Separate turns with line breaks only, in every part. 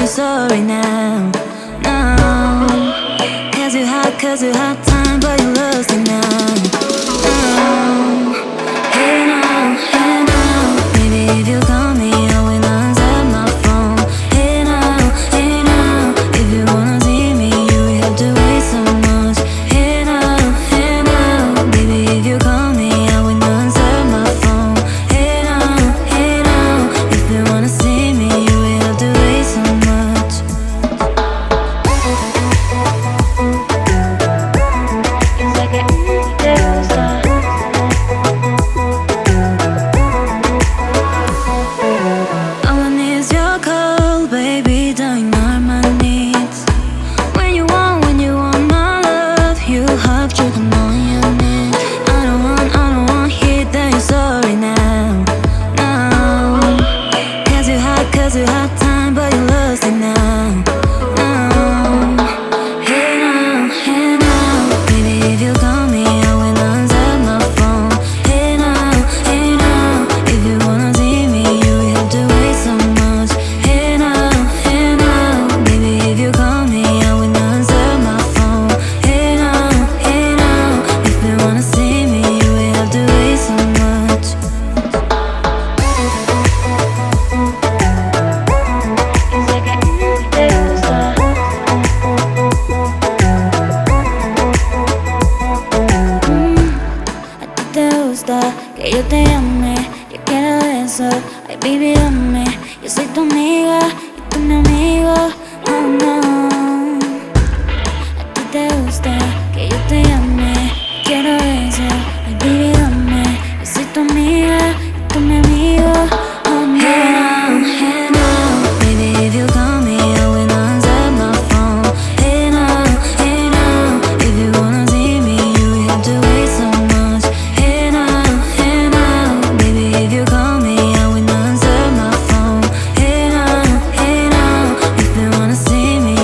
Sorry now, no. Cause you had time, but you lost it now. Hey now, baby, if you call me, I will answer my phone. Hey now, if you wanna see me, you will have to wait so much. Hey now, baby, if you call me, I will answer my phone. Hey now, if you wanna see me, you will have to wait so much. All I need is your call, baby, don't ignore my needs. When you want my love, you have to come on your knees. I don't want hit that you're sorry now, no. Cause you had time, but you lost it now, no. Hey now, baby, if you call me, I will answer my phone. Hey now, if you wanna see me, you will have to wait so much. Hey now, baby, if you call me, I will answer my phone. Hey now, if you wanna see me, you will have to wait so much. A ti te gusta que yo te llame, yo quiero eso, ay baby dame. Yo soy tu amiga y tú mi amigo, oh no. A ti te gusta que yo te llame, quiero eso, ay baby dame. Yo soy tu amiga y tú mi amigo, oh no. Hey now, baby, if you call me, I will answer my phone. Hey now, if you wanna see me, you will have to wait so much. Hey now, baby, if you call me, I will answer my phone. Hey now, if you wanna see me,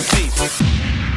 feet.